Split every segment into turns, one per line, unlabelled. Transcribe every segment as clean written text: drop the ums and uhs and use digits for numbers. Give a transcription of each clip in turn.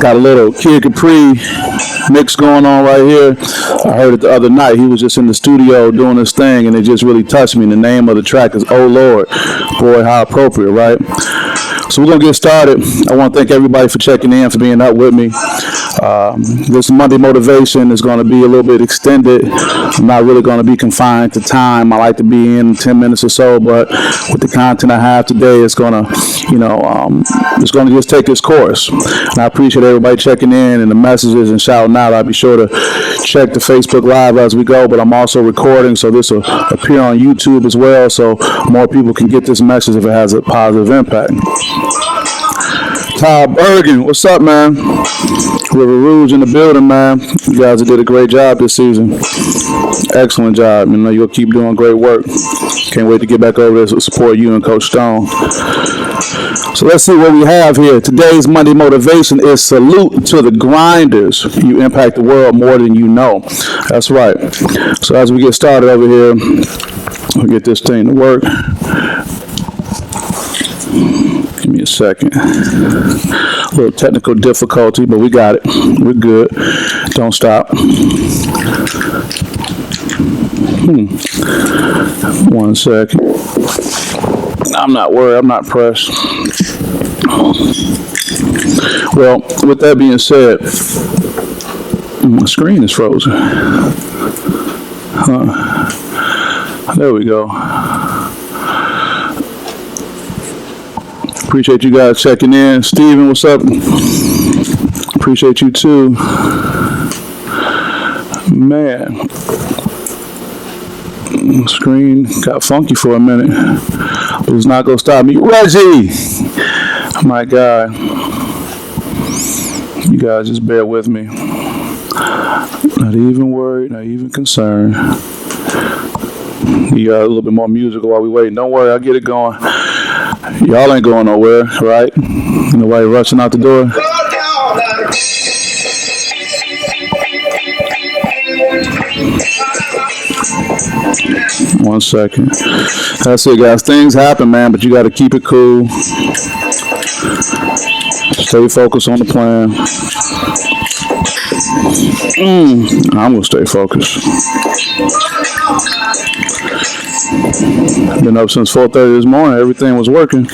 Got a little Kid Capri mix going on right here. I heard it the other night. He was just in the studio doing his thing, and it just really touched me. And the name of the track is Oh Lord. Boy, how appropriate, right? So we're going to get started. I want to thank everybody for checking in, for being up with me. This Monday motivation is going to be a little bit extended. I'm not really going to be confined to time. I like to be in 10 minutes or so, but with the content I have today, it's going to, it's going to just take its course. And I appreciate everybody checking in and the messages and shouting out. I'll be sure to check the Facebook Live as we go, but I'm also recording, so this will appear on YouTube as well, so more people can get this message if it has a positive impact. Todd Bergen, what's up, man? River Rouge in the building, man. You guys did a great job this season. Excellent job. You'll keep doing great work. Can't wait to get back over there to support you and Coach Stone. So let's see what we have here. Today's Monday motivation is salute to the grinders. You impact the world more than you know. That's right. So as we get started over here, we'll get this thing to work. Give me a second. A little technical difficulty, but we got it. We're good. Don't stop. 1 second. I'm not worried. I'm not pressed. Well, with that being said, my screen is frozen. There we go. Appreciate you guys checking in. Steven, what's up? Appreciate you too. Man. Screen got funky for a minute. But it's not going to stop me. Reggie! My God. You guys just bear with me. Not even worried, not even concerned. You got a little bit more musical while we wait. Don't worry, I'll get it going. Y'all ain't going nowhere, right? Nobody rushing out the door. 1 second. That's it, guys. Things happen, man, but you got to keep it cool. Stay focused on the plan. I'm going to stay focused. Been up since 4:30 this morning. Everything was working.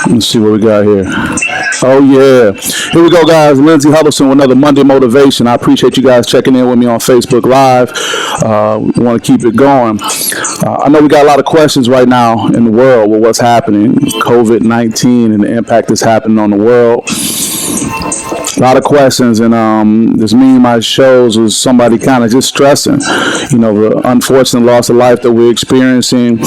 Let's see what we got here. Oh, yeah. Here we go, guys. Lindsay Huddleston with another Monday Motivation. I appreciate you guys checking in with me on Facebook Live. We want to keep it going. I know we got a lot of questions right now in the world with what's happening, COVID-19 and the impact that's happening on the world. A lot of questions, and this meme I shows was somebody kind of just stressing, the unfortunate loss of life that we're experiencing,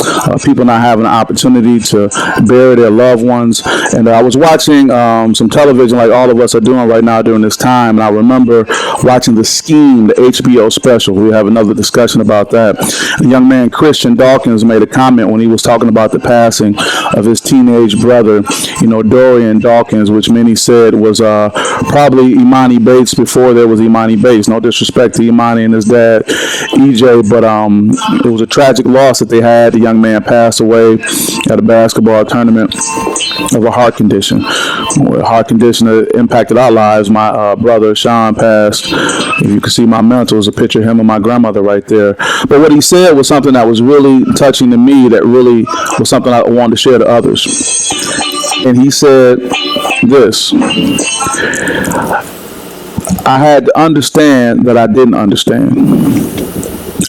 people not having the opportunity to bury their loved ones. And I was watching some television like all of us are doing right now during this time, and I remember watching The Scheme, the HBO special. We have another discussion about that. The young man Christian Dawkins made a comment when he was talking about the passing of his teenage brother, Dorian Dawkins, which many said was probably Imani Bates before there was Imani Bates. No disrespect to Imani and his dad, EJ, but it was a tragic loss that they had. The young man passed away at a basketball tournament of a heart condition. A heart condition that impacted our lives. My brother, Sean, passed. If you can see my mantle, there's a picture of him and my grandmother right there. But what he said was something that was really touching to me, that really was something I wanted to share to others. And he said this: I had to understand that I didn't understand.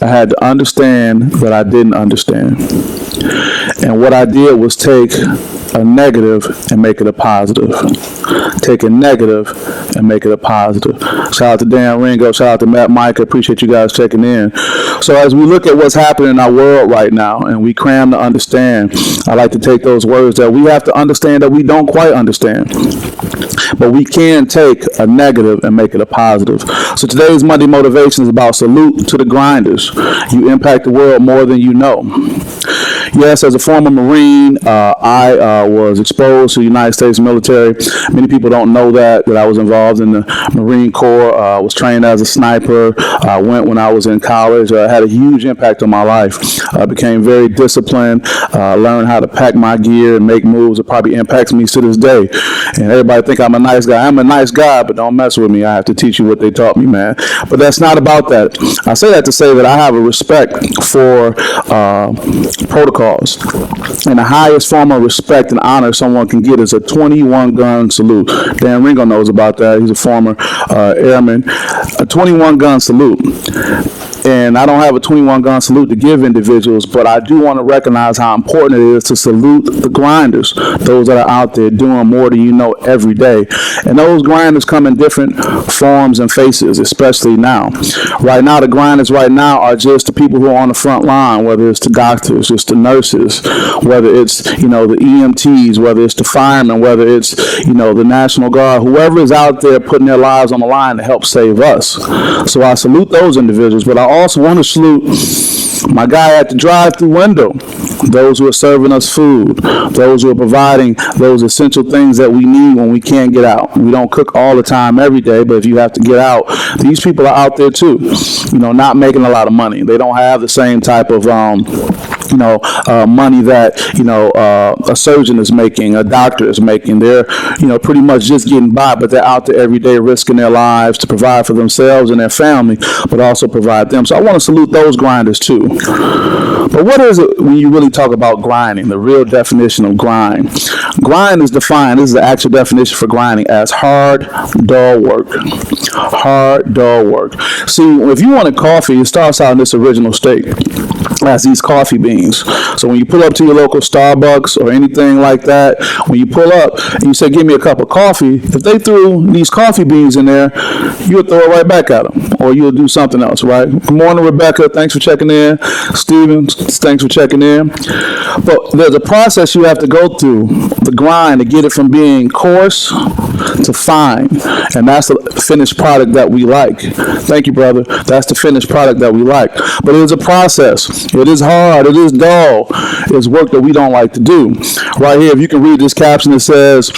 I had to understand that I didn't understand. And what I did was take a negative and make it a positive. Take a negative and make it a positive. Shout out to Dan Ringo. Shout out to Matt Micah. Appreciate you guys checking in. So as we look at what's happening in our world right now, and we cram to understand, I like to take those words that we have to understand that we don't quite understand. But we can take a negative and make it a positive. So today's Monday Motivation is about salute to the grinders. You impact the world more than you know. Yes, as a former Marine, I was exposed to the United States military. Many people don't know that I was involved in the Marine Corps, was trained as a sniper, went when I was in college, had a huge impact on my life. Became very disciplined, learned how to pack my gear and make moves that probably impacts me to this day. And everybody think I'm a nice guy. I'm a nice guy, but don't mess with me. I have to teach you what they taught me, man. But that's not about that. I say that to say that I have a respect for protocols. And the highest form of respect and honor someone can get is a 21-gun salute. Dan Ringo knows about that. He's a former airman. A 21-gun salute. And I don't have a 21-gun salute to give individuals, but I do want to recognize how important it is to salute the grinders, those that are out there doing more than you know every day. And those grinders come in different forms and faces, especially now. Right now, the grinders right now are just the people who are on the front line, whether it's the doctors, it's the nurses, whether it's, the EMTs, whether it's the firemen, whether it's, the National Guard, whoever is out there putting their lives on the line to help save us. So I salute those individuals, but I also want to salute my guy at the drive-through window, those who are serving us food, those who are providing those essential things that we need when we can't get out. We don't cook all the time every day, but if you have to get out, these people are out there too, not making a lot of money. They don't have the same type of money that, a surgeon is making, a doctor is making. They're, pretty much just getting by, but they're out there every day risking their lives to provide for themselves and their family, but also provide them. So I want to salute those grinders too. But what is it when you really talk about grinding, the real definition of grind? Grind is defined, this is the actual definition for grinding, as hard, dull work. Hard, dull work. See, if you want a coffee, it starts out in this original state as these coffee beans. So when you pull up to your local Starbucks or anything like that, when you pull up and you say, give me a cup of coffee, if they threw these coffee beans in there, you'll throw it right back at them, or you'll do something else, right? Good morning, Rebecca. Thanks for checking in. Steven, thanks for checking in. But there's a process you have to go through, the grind, to get it from being coarse to fine. And that's the finished product that we like. Thank you, brother. That's the finished product that we like. But it is a process. It is hard. It is dull. It's work that we don't like to do. Right here, if you can read this caption, it says,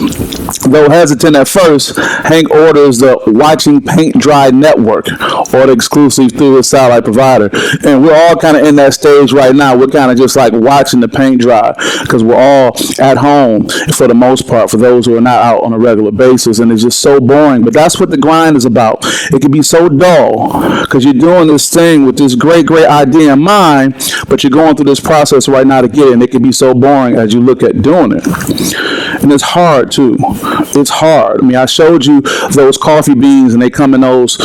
though hesitant at first, Hank orders the Watching Paint Dry Network, order exclusive through his satellite provider. And we're all kind of in that stage right now. We're kind of just like watching the paint dry because we're all at home for the most part, for those who are not out on a regular basis. And it's just so boring. But that's what the grind is about. It can be so dull because you're doing this thing with this great, great idea in mind, but you're going through this process right now to get it. And it can be so boring as you look at doing it. And it's hard too. It's hard. I mean, I showed you those coffee beans and they come in those,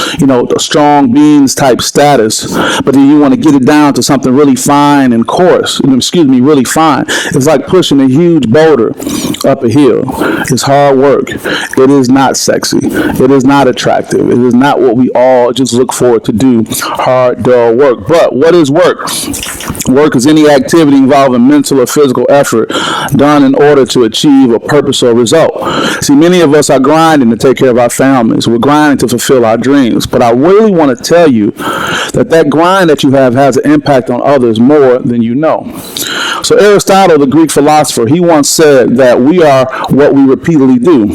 strong beans type status, but then you want to get it down to something really fine and coarse, really fine. It's like pushing a huge boulder up a hill. It's hard work. It is not sexy. It is not attractive. It is not what we all just look forward to do. Hard, dull work. But what is work? Work is any activity involving mental or physical effort done in order to achieve a purpose or result. See, many of us are grinding to take care of our families. We're grinding to fulfill our dreams. But I really want to tell you that grind that you have has an impact on others more than you know. So Aristotle, the Greek philosopher, he once said that we are what we repeatedly do.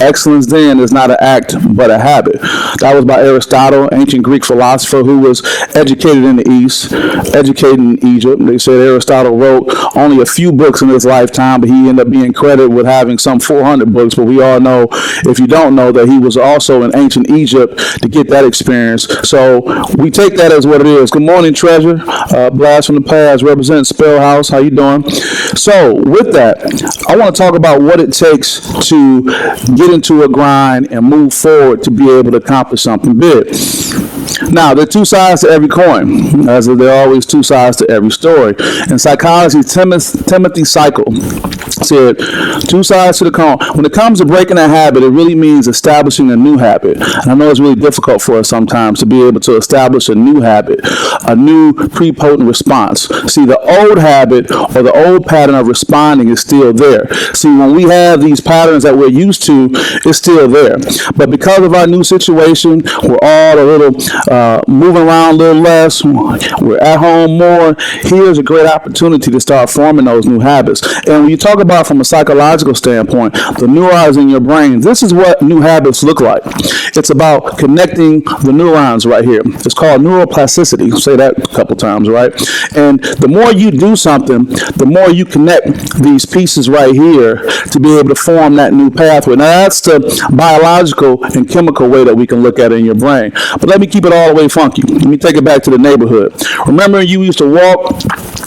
Excellence then is not an act, but a habit. That was by Aristotle, ancient Greek philosopher who was educated in the East, educated in Egypt. They said Aristotle wrote only a few books in his lifetime, but he ended up being credited with having some 400 books. But we all know, if you don't know, that he was also in ancient Egypt to get that experience. So we take that as what it is. Good morning, Treasure. Blast from the past, represent Spell House. How you doing? So with that, I want to talk about what it takes to get into a grind and move forward to be able to accomplish something big. Now, there are two sides to every coin, as there are always two sides to every story. In psychology, Timothy Cycle said, two sides to the coin. When it comes to breaking a habit, it really means establishing a new habit. And I know it's really difficult for us sometimes to be able to establish a new habit, a new prepotent response. See, the old habit or the old pattern of responding is still there. See, when we have these patterns that we're used to, it's still there. But because of our new situation, we're all a little moving around a little less. We're at home more. Here's a great opportunity to start forming those new habits. And when you talk about from a psychological standpoint, the neurons in your brain, this is what new habits look like. It's about connecting the neurons right here. It's called neuroplasticity. I'll say that a couple times, right? And the more you do something, the more you connect these pieces right here to be able to form that new pathway. Now, that's the biological and chemical way that we can look at it in your brain. But let me keep it all the way funky. Let me take it back to the neighborhood. Remember, you used to walk.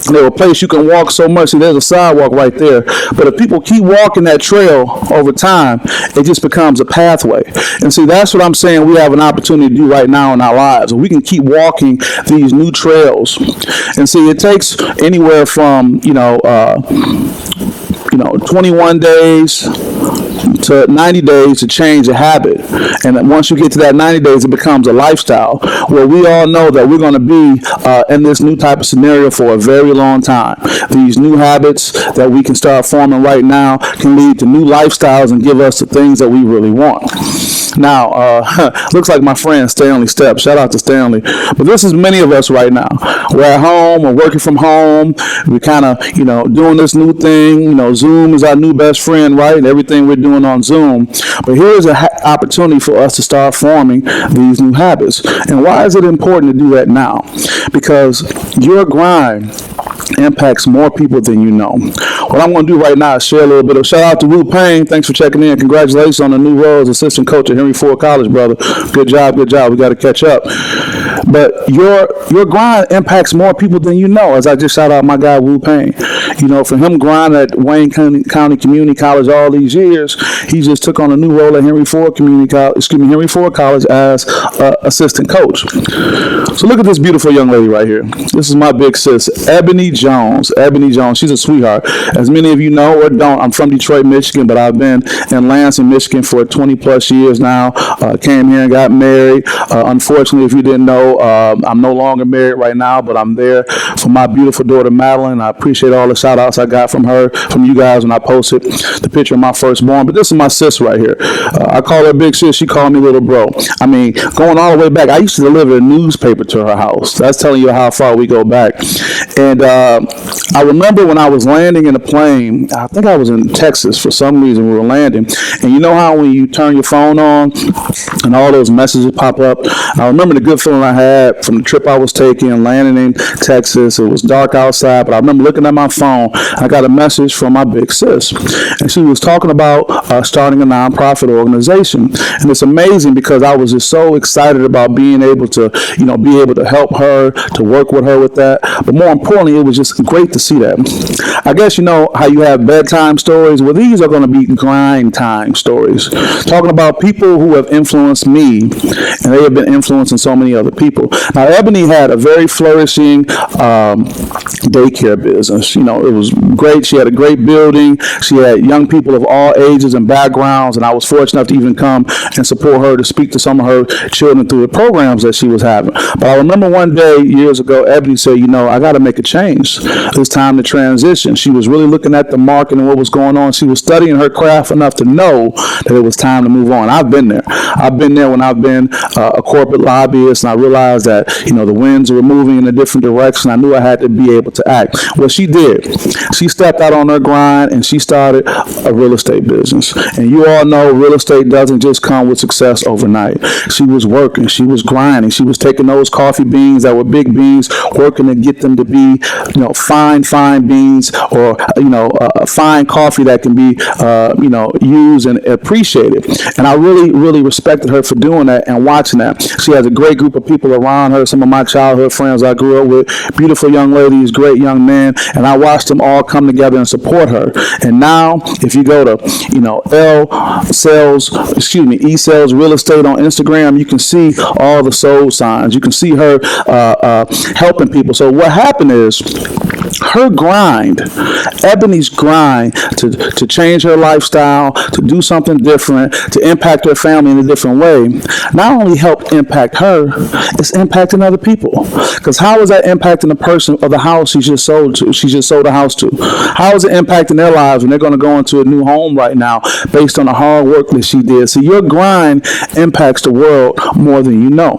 There were a place you can walk so much. See, there's a sidewalk right there. But if people keep walking that trail over time, it just becomes a pathway. And see, that's what I'm saying we have an opportunity to do right now in our lives. We can keep walking these new trails. And see, it takes anywhere from, 21 days to 90 days to change a habit. And once you get to that 90 days, it becomes a lifestyle where we all know that we're going to be in this new type of scenario for a very long time. These new habits that we can start forming right now can lead to new lifestyles and give us the things that we really want. Now, looks like my friend Stanley Stepp. Shout out to Stanley. But this is many of us right now. We're at home. We're working from home. We're kind of, doing this new thing. Zoom is our new best friend, right? And everything we're doing on Zoom. But here's an opportunity for us to start forming these new habits. And why is it important to do that now? Because your grind impacts more people than you know. What I'm going to do right now is share a little bit of shout out to Wu Payne. Thanks for checking in. Congratulations on the new role as assistant coach at Henry Ford College, brother. Good job. We got to catch up. But your grind impacts more people than you know. As I just shout out my guy Wu Payne. For him grinding at Wayne County Community College all these years, he just took on a new role at Henry Ford College as assistant coach. So look at this beautiful young lady right here. This is my big sis, Ebony Jones. Ebony Jones, she's a sweetheart. As many of you know or don't, I'm from Detroit, Michigan, but I've been in Lansing, Michigan for 20 plus years now. Came here and got married. Unfortunately, if you didn't know, I'm no longer married right now, but I'm there for my beautiful daughter, Madeline. I appreciate all the shout outs I got from her, from you guys when I posted the picture of my firstborn. But this is my sis right here. I call her big sis. She called me little bro. I mean, going all the way back, I used to deliver a newspaper to her house. That's telling you how far we go back. And I remember when I was landing in a plane, I think I was in Texas for some reason we were landing. And you know how when you turn your phone on and all those messages pop up? I remember the good feeling I had from the trip I was taking, landing in Texas. It was dark outside, but I remember looking at my phone. I got a message from my big sis. And she was talking about starting a nonprofit organization. And it's amazing because I was just so excited about being able to, be able to help her, to work with her with that. But more importantly, it was just great to see that. I guess you know how you have bedtime stories. Well, these are going to be grind time stories. Talking about people who have influenced me, and they have been influencing so many other people. Now, Ebony had a very flourishing daycare business. It was great. She had a great building. She had young people of all ages and backgrounds, and I was fortunate enough to even come and support her to speak to some of her children through the programs that she was having. But I remember one day years ago, Ebony said, I got to make a change. It's time to transition. She was really looking at the market and what was going on. She was studying her craft enough to know that it was time to move on. I've been there. I've been there when I've been a corporate lobbyist, and I realized that, the winds were moving in a different direction. I knew I had to be able to act. Well, she did. She stepped out on her grind, and she started a real estate business. And you all know real estate doesn't just come with success overnight. She was working. She was grinding. She was taking those coffee beans that were big beans, working to get them to be, fine beans, or, fine coffee that can be, used and appreciated. And I really, really respected her for doing that and watching that. She has a great group of people around her, some of my childhood friends I grew up with, beautiful young ladies, great young men, and I watched them all come together and support her. And now, if you go to, E-Sales Real Estate on Instagram, you can see all the sold signs. You can see her helping people. So what happened is, her grind, Ebony's grind to change her lifestyle, to do something different, to impact her family in a different way, not only helped impact her, it's impacting other people. Because how is that impacting the person or the house she just sold to? She just sold a house to. How is it impacting their lives when they're going to go into a new home right now based on the hard work that she did? So your grind impacts the world more than you know.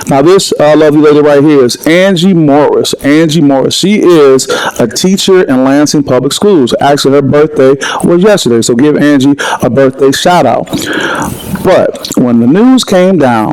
Now this lovely lady right here is Angie Morris. Angie Morris. She is a teacher in Lansing Public Schools. Actually, her birthday was yesterday, so give Angie a birthday shout out. But when the news came down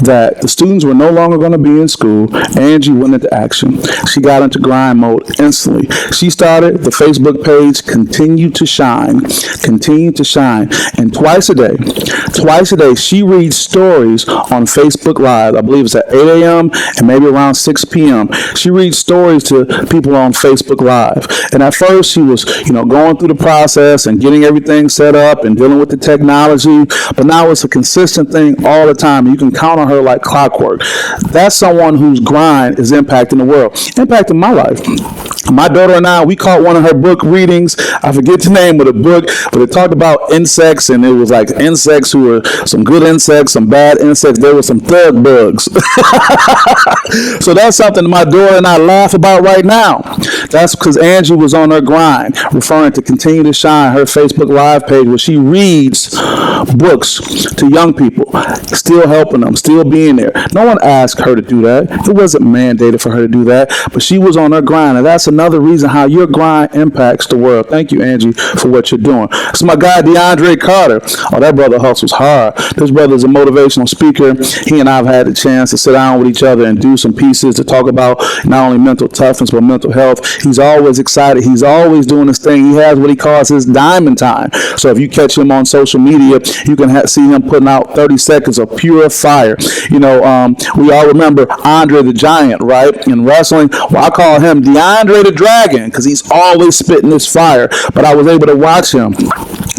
that the students were no longer going to be in school, Angie went into action. She got into grind mode instantly. She started the Facebook page Continue to Shine. Continue to Shine. And twice a day, she reads stories on Facebook Live. I believe it's at 8 a.m. and maybe around 6 p.m. She reads stories to people on Facebook Live. And at first, she was, going through the process and getting everything set up and dealing with the technology. But now it's a consistent thing all the time. You can count on her like clockwork. That's someone whose grind is impacting the world, impacting my life. My daughter and I, we caught one of her book readings. I forget the name of the book, but it talked about insects, and it was like insects who were some good insects, some bad insects. There were some thug bugs. So that's something my daughter and I laugh about right now. That's because Angie was on her grind, referring to Continue to Shine, her Facebook Live page, where she reads books to young people, still helping them, still being there. No one asked her to do that. It wasn't mandated for her to do that, but she was on her grind, and that's another reason how your grind impacts the world. Thank you, Angie, for what you're doing. It's my guy, DeAndre Carter. Oh, that brother hustles hard. This brother is a motivational speaker. He and I have had the chance to sit down with each other and do some pieces to talk about not only mental toughness, but mental health. He's always excited. He's always doing this thing. He has what he calls his diamond time. So if you catch him on social media, you can see him putting out 30 seconds of pure fire. We all remember Andre the Giant, right? In wrestling, well, I call him DeAndre the Dragon because he's always spitting this fire. But I was able to watch him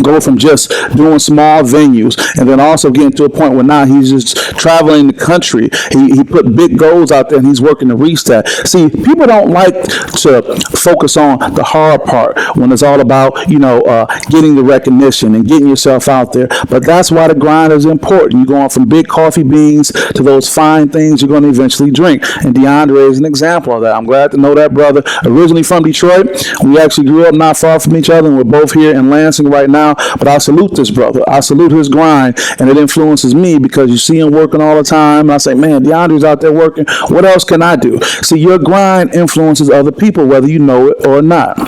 go from just doing small venues and then also getting to a point where now he's just traveling the country. He put big goals out there and he's working to reach that. See, people don't like to focus on the hard part when it's all about, getting the recognition and getting yourself out there. But that's why the grind is important. You're going from big coffee beans to those fine things you're going to eventually drink. And DeAndre is an example of that. I'm glad to know that brother. Originally from Detroit. We actually grew up not far from each other, and we're both here in Lansing right now. But I salute this brother. I salute his grind, and it influences me because you see him working all the time. And I say, man, DeAndre's out there working. What else can I do? See, your grind influences other people, whether you know it or not.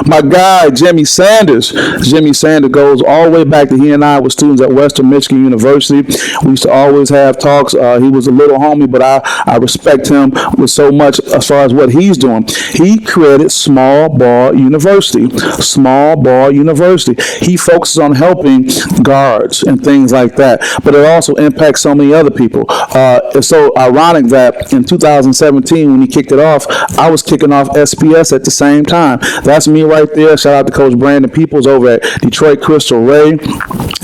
My guy, Jimmy Sanders. Jimmy Sanders goes all the way back to he and I were students at Western Michigan University. We used to always have talks. He was a little homie, but I respect him with so much as far as what he's doing. He created Small Ball University. Small Ball University. He focuses on helping guards and things like that, but it also impacts so many other people. It's so ironic that in 2017, when he kicked it off, I was kicking off SPS at the same time. That's me right there. Shout out to Coach Brandon Peoples over at Detroit Crystal Ray,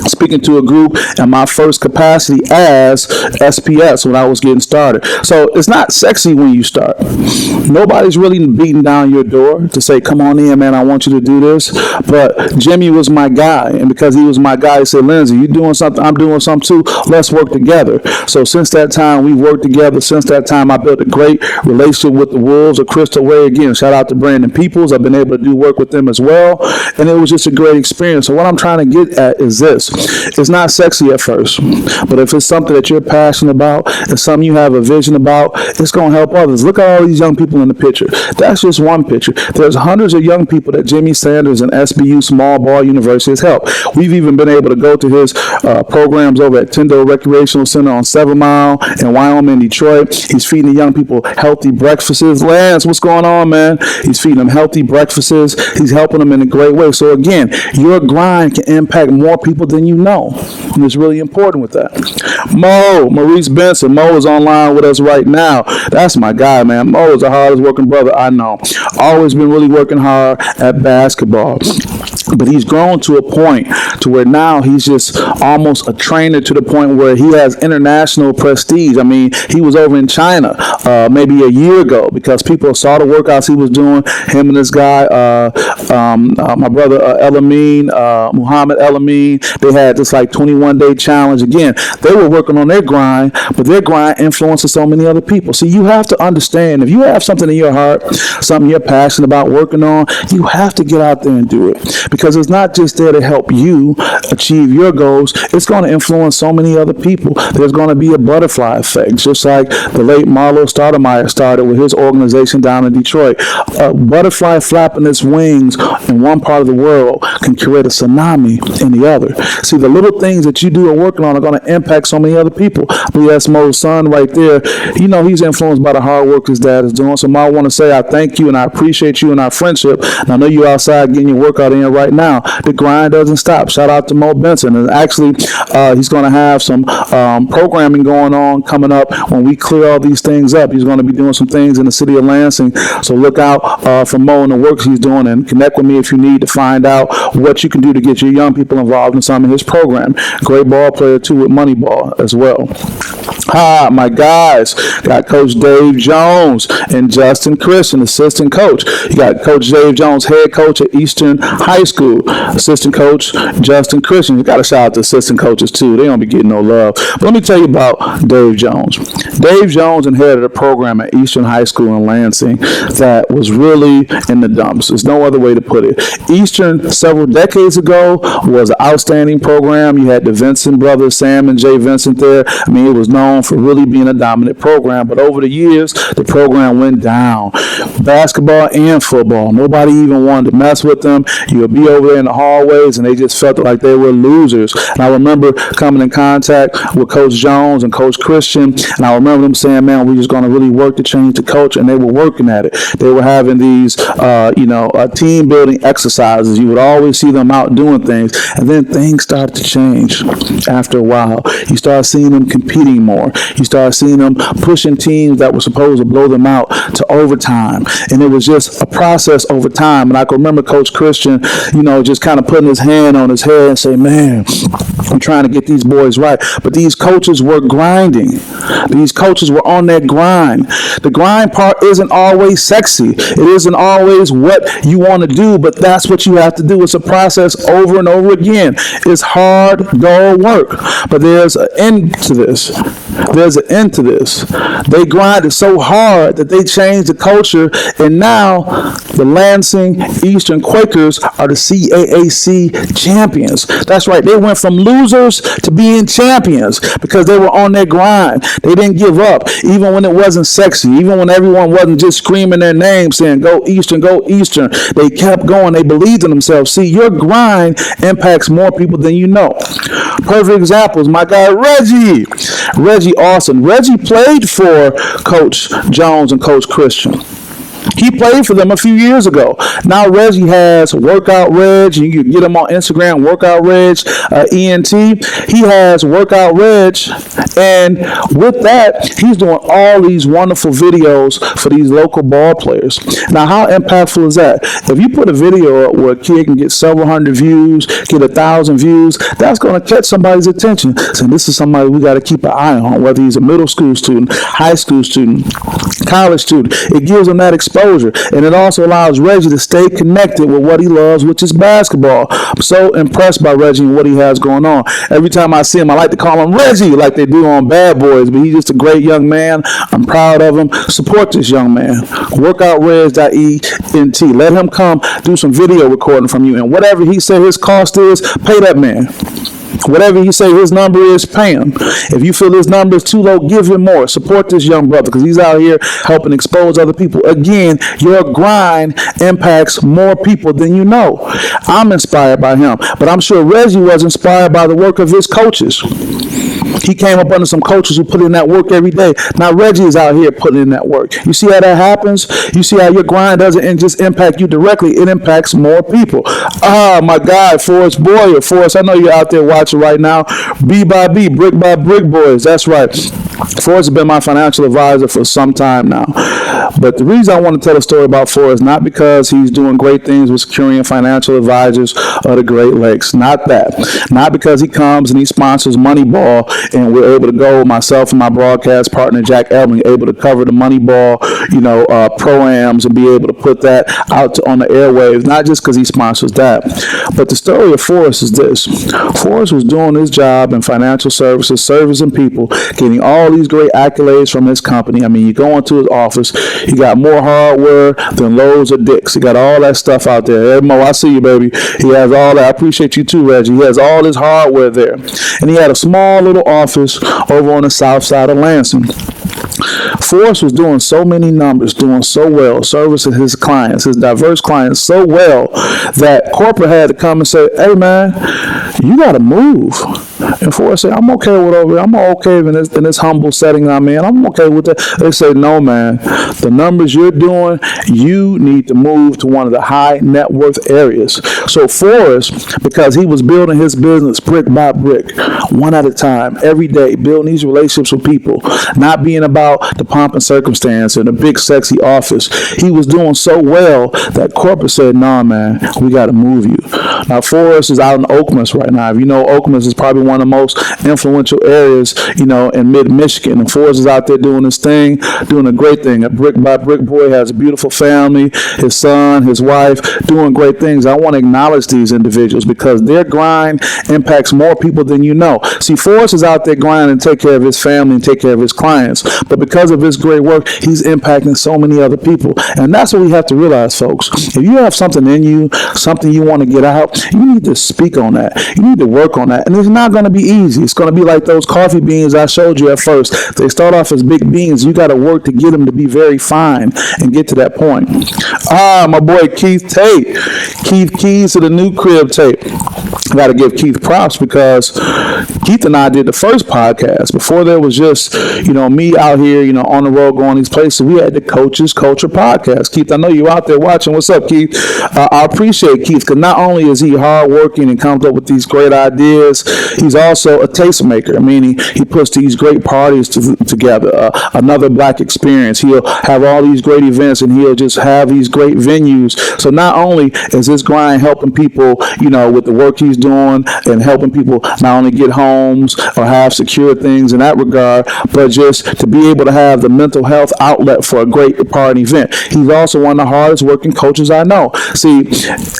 speaking to a group in my first capacity as SPS when I was getting started. So it's not sexy when you start. Nobody's really beating down your door to say, come on in, man, I want you to do this. But Jimmy was my guy, and because he was my guy, he said, Lindsay, you doing something, I'm doing something too, let's work together. So since that time, we worked together. Since that time, I built a great relationship with the Wolves of Crystal Ray. Again, shout out to Brandon Peoples. I've been able to do work with them as well, and it was just a great experience. So what I'm trying to get at is this. It's not sexy at first, but if it's something that you're passionate about, it's something you have a vision about, it's going to help others. Look at all these young people in the picture. That's just one picture. There's hundreds of young people that Jimmy Sanders and SBU Small Ball University has helped. We've even been able to go to his programs over at Tyndall Recreational Center on 7 Mile in Wyoming, Detroit. He's feeding the young people healthy breakfasts. Lance, what's going on, man? He's feeding them healthy breakfasts. He's helping them in a great way. So again, your grind can impact more people than you know. And it's really important with that. Maurice Benson. Mo is online with us right now. That's my guy, man. Mo is the hardest working brother I know. Always been really working hard at basketball. But he's grown to a point to where now he's just almost a trainer to the point where he has international prestige. I mean, he was over in China maybe a year ago because people saw the workouts he was doing. Him and this guy, my brother Elamine, Muhammad Elamine, they had this like 21-day challenge. Again, they were working on their grind, but their grind influences so many other people. See, you have to understand, if you have something in your heart, something you're passionate about working on, you have to get out there and do it. Because it's not just there to help you achieve your goals, it's going to influence so many other people. There's going to be a butterfly effect, just like the late Marlo Stoudemire started with his organization down in Detroit. A butterfly flapping its wings in one part of the world can create a tsunami in the other. See, the little things that you do or working on are going to impact so many other people. B.S. Mo's son right there, you know, he's influenced by the hard work his dad is doing. So I want to say I thank you and I appreciate you and our friendship. And I know you're outside getting your workout in right now. The grind doesn't stop. Shout out to Mo Benson. And actually, he's going to have some programming going on coming up when we clear all these things up. He's going to be doing some things in the city of Lansing. So look out for Mo and the work he's doing, and connect with me if you need to find out what you can do to get your young people involved in some of his program. Great ball player too with Moneyball as well. Hi, my guys. Got Coach Dave Jones and Justin Christian, assistant coach. You got Coach Dave Jones, head coach at Eastern High School. Assistant coach Justin Christian. You got to shout out to assistant coaches too. They don't be getting no love. But let me tell you about Dave Jones. Dave Jones inherited a program at Eastern High School in Lansing that was really in the dumps. There's no other way to put it. Eastern, several decades ago, was an outstanding program. You had the Vincent brothers, Sam and Jay Vincent there. I mean, it was known for really being a dominant program. But over the years, the program went down. Basketball and football. Nobody even wanted to mess with them. You would be over there in the hallways, and they just felt like they were losers. And I remember coming in contact with Coach Jones and Coach Christian, and I remember them saying, man, we're just going to really work to change the culture, and they were working at it. They were having these, team building exercises. You would always see them out doing things, and then things started to change after a while. You start seeing them competing more. You start seeing them pushing teams that were supposed to blow them out to overtime, and it was just a process over time. And I can remember Coach Christian, just kind of putting his hand on his head and say, man, I'm trying to get these boys right. But these coaches were grinding. These coaches were on that grind. The grind part isn't always sexy. It isn't always what you want to do, but that's what you have to do. It's a process over and over again. It's hard, dull work. But there's an end to this. There's an end to this. They grinded so hard that they changed the culture, and now the Lansing Eastern Quakers are the CAAC champions. That's right. They went from losers to being champions because they were on their grind. They didn't give up, even when it wasn't sexy, even when everyone wasn't just screaming their name saying, go Eastern, go Eastern. They kept going. They believed in themselves. See, your grind impacts more people than you know. Perfect example is my guy Reggie Austin. Reggie played for Coach Jones and Coach Christian. He played for them a few years ago. Now Reggie has Workout Reg. You can get him on Instagram, Workout Reg, ENT. He has Workout Reg, and with that, he's doing all these wonderful videos for these local ball players. Now, how impactful is that? If you put a video up where a kid can get several hundred views, get 1,000 views, that's going to catch somebody's attention. So this is somebody we got to keep an eye on, whether he's a middle school student, high school student, college student. It gives them that exposure, and it also allows Reggie to stay connected with what he loves, which is basketball. I'm so impressed by Reggie and what he has going on. Every time I see him, I like to call him Reggie like they do on Bad Boys, but he's just a great young man. I'm proud of him. Support this young man. WorkoutReg.ENT. Let him come do some video recording from you, and whatever he said his cost is, pay that man. Whatever he say his number is, pay him. If you feel his number is too low, give him more. Support this young brother because he's out here helping expose other people. Again, your grind impacts more people than you know. I'm inspired by him, but I'm sure Reggie was inspired by the work of his coaches. He came up under some coaches who put in that work every day. Now Reggie is out here putting in that work. You see how that happens? You see how your grind doesn't just impact you directly, it impacts more people. My God, Forrest Boyer. Forrest, I know you're out there watching right now. B by B, brick by brick boys. That's right. Forrest has been my financial advisor for some time now. But the reason I want to tell a story about Forrest, not because he's doing great things with securing financial advisors of the Great Lakes. Not that. Not because he comes and he sponsors Moneyball and we're able to go, myself and my broadcast partner, Jack Elving, able to cover the Moneyball, pro-ams and be able to put that out on the airwaves. Not just because he sponsors that. But the story of Forrest is this. Forrest was doing his job in financial services, servicing people, getting all these great accolades from his company. I mean, you go into his office, he got more hardware than Lowe's or Dick's. He got all that stuff out there. Hey, Mo, I see you, baby. He has all that. I appreciate you too, Reggie. He has all his hardware there. And he had a small little office over on the south side of Lansing. Forrest was doing so many numbers, doing so well, servicing his clients, his diverse clients so well that corporate had to come and say, hey, man, you got to move. And Forrest said, I'm okay with over here. I'm okay in this humble setting I'm in. I'm okay with that. They say, no, man, the numbers you're doing, you need to move to one of the high net worth areas. So Forrest, because he was building his business brick by brick, one at a time, every day, building these relationships with people, not being about the pomp and circumstance and the big sexy office. He was doing so well that corporate said, nah, man, we got to move you. Now, Forrest is out in Oakland right now. If you know, Oakland is probably one of the most influential areas, in mid-Michigan. And Forrest is out there doing his thing, doing a great thing. A brick by brick boy, has a beautiful family, his son, his wife, doing great things. I want to acknowledge these individuals because their grind impacts more people than you know. See, Forrest is out there grinding to take care of his family and take care of his clients. But because of his great work, he's impacting so many other people. And that's what we have to realize, folks. If you have something in you, something you want to get out, you need to speak on that. You need to work on that. And it's not going to be easy. It's going to be like those coffee beans I showed you at first. They start off as big beans. You got to work to get them to be very fine and get to that point. My boy Keith Tate. Keith Keys to the new crib tape. I got to give Keith props because Keith and I did the first podcast before there was just, me out here, on the road going these places. We had the Coaches Culture podcast. Keith, I know you're out there watching. What's up, Keith? I appreciate Keith because not only is he hardworking and comes up with these great ideas, he's also a tastemaker. I mean, he puts these great parties together. Another black experience. He'll have all these great events and he'll just have these great venues. So not only is this grind helping people, with the work he's doing and helping people not only get homes or have secure things in that regard, but just to be able to have the mental health outlet for a great party event. He's also one of the hardest working coaches I know. See,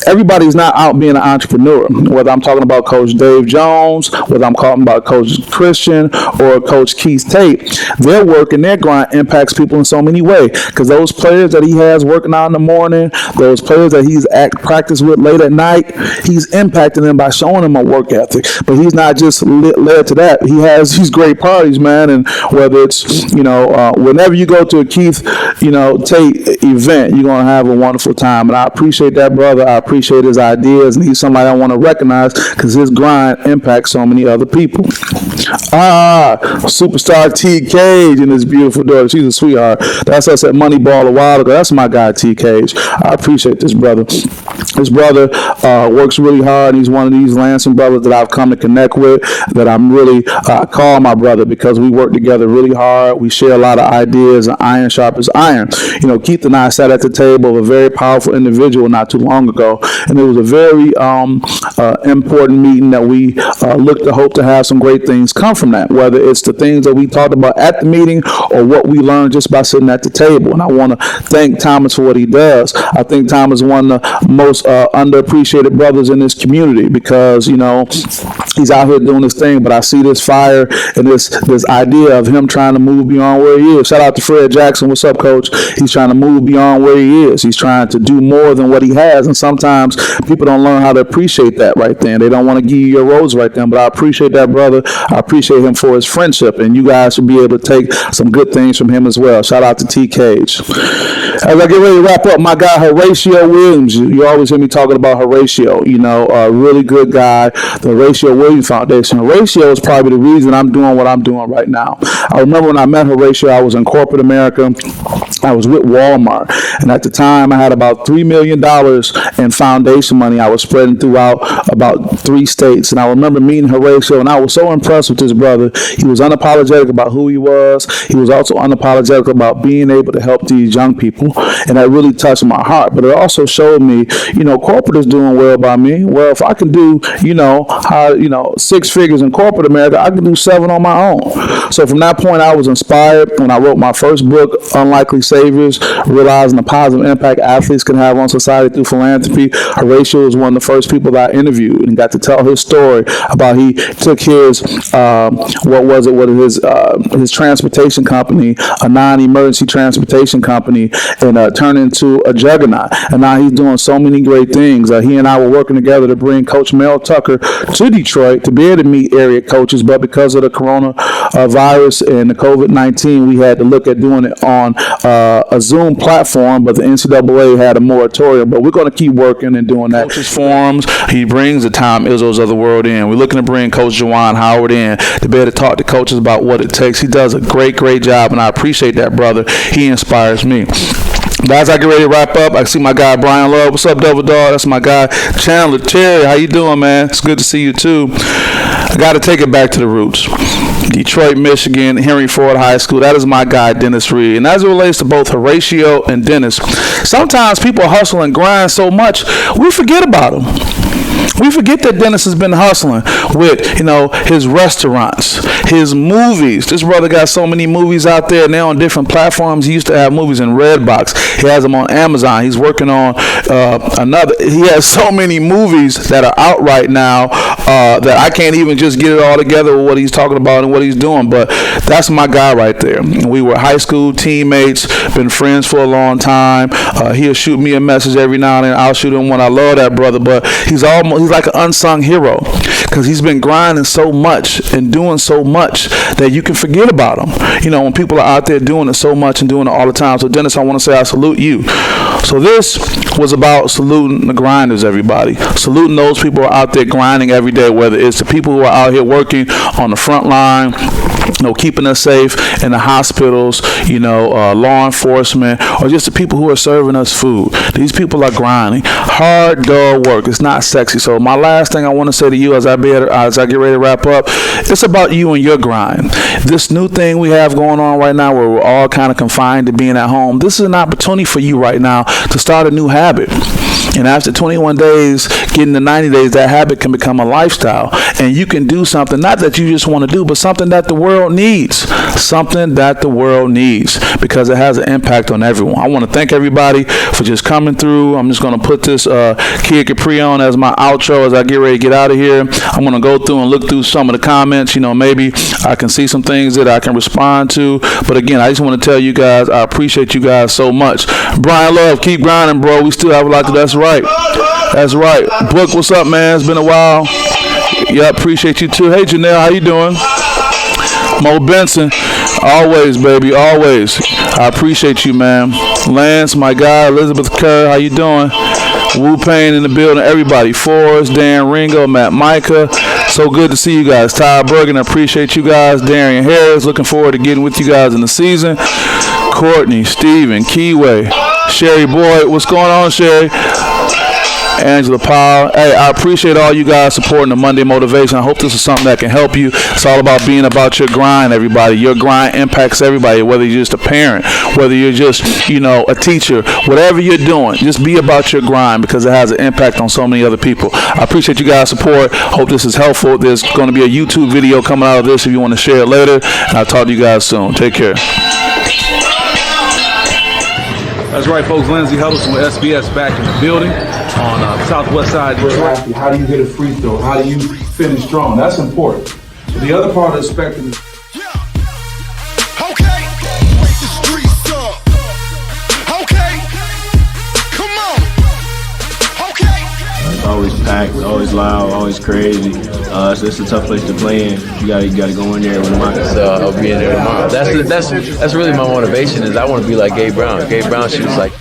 everybody's not out being an entrepreneur, whether I'm talking about Coach Dave Jones, whether I'm talking about Coach Christian or Coach Keith Tate. Their work and their grind impacts people in so many ways because those players that he has working out in the morning, those players that he's at practice with late at night, he's impacting them by showing them a work ethic. But he's not just led to that. He has these great parties, man, and whether it's, whenever you go to a Keith, Tate event, you're going to have a wonderful time. And I appreciate that brother. I appreciate his ideas. And he's somebody I want to recognize because his grind impacts so many other people. Superstar T. Cage and his beautiful daughter. She's a sweetheart. That's us at Moneyball a while ago. That's my guy, T. Cage. I appreciate this brother. This brother works really hard. He's one of these Lansing brothers that I've come to connect with, that I'm really call my brother because we work together really hard. We share a lot of ideas, and iron sharpens iron. Keith and I sat at the table of a very powerful individual not too long ago, and it was a very important meeting that we hope to have some great things come from that, whether it's the things that we talked about at the meeting or what we learned just by sitting at the table. And I want to thank Thomas for what he does. I think Thomas is one of the most underappreciated brothers in this community because, he's out here doing this thing, but I see this fire and this idea of him trying to move beyond where he is. Shout out to Fred Jackson. What's up, Coach? He's trying to move beyond where he is. He's trying to do more than what he has. And sometimes people don't learn how to appreciate that right then. They don't want to give you your rose right then. But I appreciate that brother. I appreciate him for his friendship. And you guys should be able to take some good things from him as well. Shout out to T. Cage. As I get ready to wrap up, my guy Horatio Williams. You always hear me talking about Horatio. A really good good guy, the Horatio Williams Foundation. Horatio is probably the reason I'm doing what I'm doing right now. I remember when I met Horatio, I was in corporate America. I was with Walmart, and at the time I had about $3 million in foundation money I was spreading throughout about 3 states. And I remember meeting Horatio, and I was so impressed with this brother. He was unapologetic about who he was. He was also unapologetic about being able to help these young people, and that really touched my heart. But it also showed me, corporate is doing well by me. Well, if I can do, 6 figures in corporate America, I can do 7 on my own. So from that point, I was inspired when I wrote my first book, Unlikely Saviors, realizing the positive impact athletes can have on society through philanthropy. Horatio was one of the first people that I interviewed and got to tell his story about he took his his transportation company, a non-emergency transportation company, and turned into a juggernaut. And now he's doing so many great things. He and I were working together to bring Coach Mel Tucker to Detroit to be able to meet area coaches, but because of the coronavirus and the COVID-19, we had to look at doing it on a Zoom platform, but the NCAA had a moratorium. But we're going to keep working and doing that. Coaches forums, he brings the Tom Izzo's of the world in. We're looking to bring Coach Juwan Howard in to be able to talk to coaches about what it takes. He does a great job, and I appreciate that, brother. He inspires me. Guys, I get ready to wrap up. I see my guy Brian Love. What's up, Double Dog? That's my guy Chandler Terry. How you doing, man? It's good to see you too. I got to take it back to the roots. Detroit, Michigan, Henry Ford High School. That is my guy, Dennis Reed. And as it relates to both Horatio and Dennis, sometimes people hustle and grind so much, we forget about them. We forget that Dennis has been hustling with, his restaurants, his movies. This brother got so many movies out there, and they're on different platforms. He used to have movies in Redbox. He has them on Amazon. He's working on he has so many movies that are out right now that I can't even just get it all together with what he's talking about and what he's doing. But that's my guy right there. We were high school teammates, been friends for a long time. He'll shoot me a message every now and then. I'll shoot him one. I love that brother, but he's like an unsung hero because he's been grinding so much and doing so much that you can forget about him. When people are out there doing it so much and doing it all the time. So Dennis, I want to say I salute you. So this was about saluting the grinders, everybody. Saluting those people who are out there grinding every day, whether it's the people who are out here working on the front line, keeping us safe in the hospitals, law enforcement, or just the people who are serving us food. These people are grinding. Hard, dull work. It's not sexy. So my last thing I want to say to you as I get ready to wrap up, it's about you and your grind. This new thing we have going on right now where we're all kind of confined to being at home, this is an opportunity for you right now to start a new habit. And after 21 days, getting to 90 days, that habit can become a lifestyle. And you can do something, not that you just want to do, but something that the world needs. Something that the world needs, because it has an impact on everyone. I want to thank everybody for just coming through. I'm just going to put this Kid Capri on as my outro as I get ready to get out of here. I'm going to go through and look through some of the comments. Maybe I can see some things that I can respond to. But again, I just want to tell you guys, I appreciate you guys so much. Brian Love, keep grinding, bro. We still have a lot to do. That's right. That's right. Book, what's up, man? It's been a while. Yeah, appreciate you too. Hey, Janelle, how you doing? Mo Benson, always, baby, always. I appreciate you, man. Lance, my guy. Elizabeth Kerr, how you doing? Wu Payne in the building. Everybody. Forrest, Dan Ringo, Matt Micah. So good to see you guys. Ty Bergen, I appreciate you guys. Darian Harris, looking forward to getting with you guys in the season. Courtney, Steven, Keyway, Sherry Boyd. What's going on, Sherry? Angela Powell. Hey, I appreciate all you guys supporting the Monday Motivation. I hope this is something that can help you. It's all about being about your grind, everybody. Your grind impacts everybody, whether you're just a parent, whether you're just, a teacher, whatever you're doing, just be about your grind because it has an impact on so many other people. I appreciate you guys' support. Hope this is helpful. There's going to be a YouTube video coming out of this if you want to share it later. And I'll talk to you guys soon. Take care. That's right, folks. Lindsey Huddleston with SPS back in the building on Southwest Side Detroit. How do you hit a free throw? How do you finish strong? That's important. The other part of the spectrum is
always packed, always loud, always crazy. So it's a tough place to play in. You gotta go in there with a mind.
So I'll be in there tomorrow. That's really my motivation. Is I want to be like Gabe Brown. Gabe Brown shoots like